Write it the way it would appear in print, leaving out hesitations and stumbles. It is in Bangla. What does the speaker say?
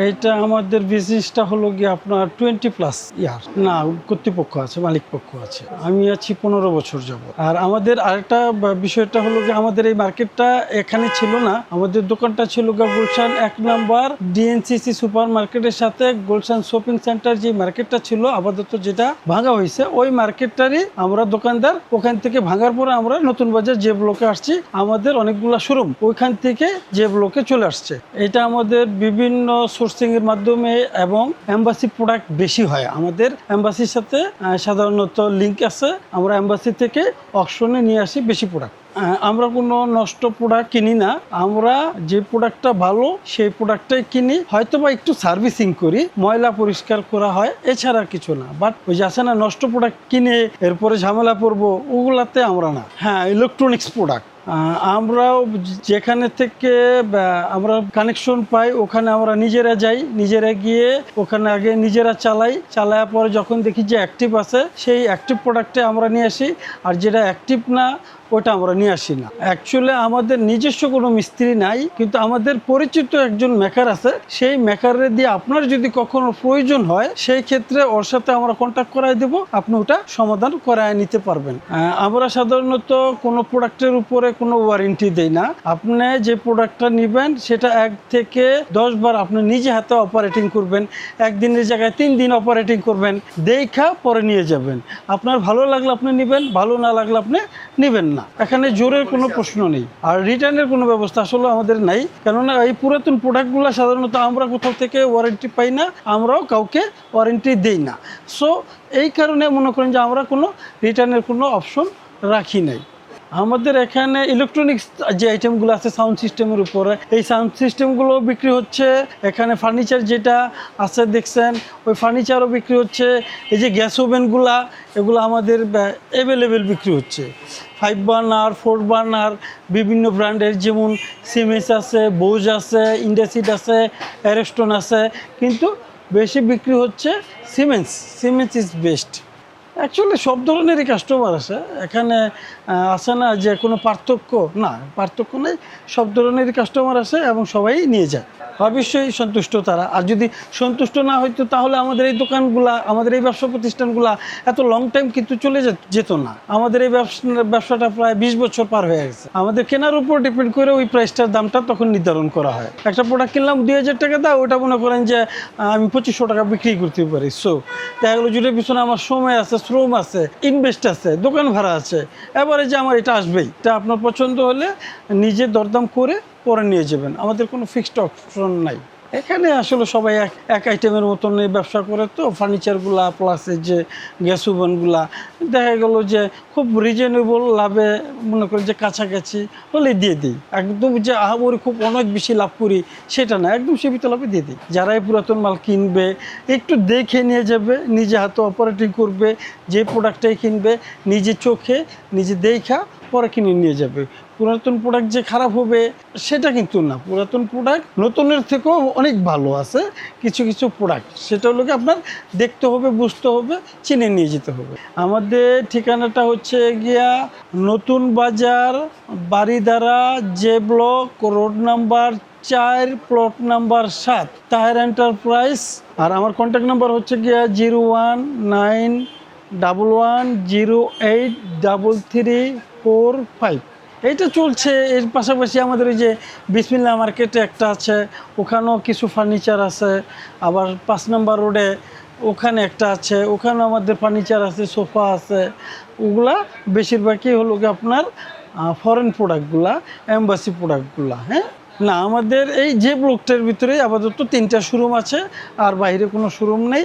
এইটা আমাদের বিজনেসটা হলো গিয়ে আপনার 20+ ইয়ার না, কর্তৃপক্ষ আছে, মালিক পক্ষ আছে, আমি আছি 15 বছর যাবত। আর আমাদের আরেকটা বিষয়টা হলো গিয়ে আমাদের এই মার্কেটটা এখানে ছিল না, আমাদের দোকানটা ছিল গিয়ে গুলশান 1 নম্বর ডিএনসিসি সুপার মার্কেটের সাথে গুলশান শপিং সেন্টার যে মার্কেটটা ছিল আপাতত যেটা ভাঙা হয়েছে, ওই মার্কেটটারই আমরা দোকানদার। ওখান থেকে ভাঙার পরে আমরা নতুন বাজার যে ব্লকে আসছি, আমাদের অনেকগুলো শোরুম ওইখান থেকে যে ব্লকে চলে আসছে। এটা আমাদের বিভিন্ন সোর্সিং এর মাধ্যমে এবং এমবাসি প্রোডাক্ট বেশি হয়। আমাদের এমবাসির সাথে সাধারণত লিঙ্ক আছে, আমরা এমবাসি থেকে অকশনে নিয়ে আসি বেশি প্রোডাক্ট। আমরা কোনো নষ্ট প্রোডাক্ট কিনি না, আমরা যে প্রোডাক্টটা ভালো সেই প্রোডাক্টটাই কিনি, হয়তো বা একটু সার্ভিসিং করি, ময়লা পরিষ্কার করা হয়, এছাড়া কিছু না। বাট ওই যে আছে না নষ্ট প্রোডাক্ট কিনে এরপরে ঝামেলা পড়বো, ওগুলাতে আমরা না। হ্যাঁ, ইলেকট্রনিক্স প্রোডাক্ট আমরাও যেখানে থেকে আমরা কানেকশন পাই ওখানে আমরা নিজেরা যাই, নিজেরা গিয়ে ওখানে আগে নিজেরা চালানোর পরে যখন দেখি যে অ্যাক্টিভ আছে সেই অ্যাক্টিভ প্রোডাক্টে আমরা নিয়ে আসি, আর যেটা অ্যাক্টিভ না ওটা আমরা নিয়ে আসি না। অ্যাকচুয়ালি আমাদের নিজস্ব কোনো মিস্ত্রি নাই, কিন্তু আমাদের পরিচিত একজন মেকার আছে, সেই মেকারে দিয়ে আপনার যদি কখনো প্রয়োজন হয় সেই ক্ষেত্রে ওর সাথে আমরা কন্ট্যাক্ট করাই দেবো, আপনি ওটা সমাধান করায় নিতে পারবেন। আমরা সাধারণত কোনো প্রোডাক্টের উপরে কোনো ওয়ারেন্টি দেই না। আপনি যে প্রোডাক্টটা নেবেন সেটা 1 থেকে 10 বার আপনি নিজে হাতে অপারেটিং করবেন, একদিনের জায়গায় 3 দিন অপারেটিং করবেন, দেখা পরে নিয়ে যাবেন। আপনার ভালো লাগলে আপনি নেবেন, ভালো না লাগলে আপনি নেবেন না। এখানে জোরের কোনো প্রশ্ন নেই। আর রিটার্নের কোনো ব্যবস্থা আসলে আমাদের নাই, কেননা এই পুরাতন প্রোডাক্টগুলো সাধারণত আমরা কোথাও থেকে ওয়ারেন্টি পাই না, আমরাও কাউকে ওয়ারেন্টি দেই না। সো এই কারণে মনে করেন যে আমরা কোনো রিটার্নের কোনো অপশন রাখি নাই। আমাদের এখানে ইলেকট্রনিক্স যে আইটেমগুলো আছে সাউন্ড সিস্টেমের উপরে, এই সাউন্ড সিস্টেমগুলো বিক্রি হচ্ছে। এখানে ফার্নিচার যেটা আছে দেখছেন, ওই ফার্নিচারও বিক্রি হচ্ছে। এই যে গ্যাস ওভেনগুলা, এগুলো আমাদের অ্যাভেলেবেল বিক্রি হচ্ছে। 5 বার্নার, 4 বার্নার, বিভিন্ন ব্র্যান্ডের, যেমন সিমেন্স আছে, বোজ আছে, ইন্ডাসিড আছে, অ্যারেস্টন আছে, কিন্তু বেশি বিক্রি হচ্ছে siemens. Siemens is best. Actually সব ধরনেরই কাস্টমার আছে এখানে, আছে না যে কোনো পার্থক্য, না পার্থক্য নেই, সব ধরনেরই কাস্টমার আছে এবং সবাই নিয়ে যায়। অবশ্যই সন্তুষ্ট তারা। আর যদি সন্তুষ্ট না হইতো তাহলে আমাদের এই দোকানগুলা, আমাদের এই ব্যবসা প্রতিষ্ঠানগুলা এত লং টাইম কিন্তু চলে যেত না। আমাদের এই ব্যবসাটা প্রায় 20 বছর পার হয়ে গেছে। আমাদের কেনার উপর ডিপেন্ড করে ওই প্রাইসটার দামটা তখন নির্ধারণ করা হয়। একটা প্রোডাক্ট কিনলাম 2000 টাকা দাও, ওটা মনে করেন যে আমি 2500 টাকা বিক্রি করতে পারি। সো দেখা গেলো যেটার পিছনে আমার সময় আছে, শ্রম আছে, ইনভেস্ট আছে, দোকান ভাড়া আছে, এবারে যে আমার এটা আসবেই, এটা আপনার পছন্দ হলে নিজে দরদাম করে পরে নিয়ে যাবেন। আমাদের কোনো ফিক্সড অপশন নাই। এখানে আসলে সবাই এক আইটেমের মতন ব্যবসা করে, তো ফার্নিচারগুলা প্লাস যে গ্যাস ওভেনগুলা দেখা গেল যে খুব রিজনেবল লাভে, মনে করেন যে কাছাকাছি হলে দিয়ে দিই। একদম যে আহামরি খুব অনেক বেশি লাভ করি সেটা না, একদম সীমিত লাভে দিয়ে দিই। যারা এই পুরাতন মাল কিনবে একটু দেখে নিয়ে যাবে, নিজে হাতে অপারেটিং করবে, যে প্রোডাক্টটাই কিনবে নিজে চোখে নিজে দেখা পরে কিনে নিয়ে যাবে। পুরাতন প্রোডাক্ট যে খারাপ হবে সেটা কিন্তু না, পুরাতন প্রোডাক্ট নতুনের থেকেও অনেক ভালো আছে কিছু কিছু প্রোডাক্ট। সেটা হলো কি আপনার দেখতে হবে, বুঝতে হবে, চিনে নিয়ে যেতে হবে। আমাদের ঠিকানাটা হচ্ছে গিয়া Notun Bazar, Baridhara, J block, road number 4, plot number 7, Taher enterprise. আর আমার কন্ট্যাক্ট নাম্বার হচ্ছে গিয়া 01911083345। এইটা চলছে। এর পাশাপাশি আমাদের ওই যে বিসমিল্লাহ মার্কেটে একটা আছে, ওখানেও কিছু ফার্নিচার আছে। আবার 5 নম্বর রোডে ওখানে একটা আছে, ওখানেও আমাদের ফার্নিচার আছে, সোফা আছে। ওগুলা বেশিরভাগই হলো কি আপনার ফরেন প্রোডাক্টগুলা, এমবাসি প্রোডাক্টগুলা। হ্যাঁ, না আমাদের এই যে ব্লকটার ভিতরে আপাতত 3টা শোরুম আছে, আর বাইরে কোনো শোরুম নেই।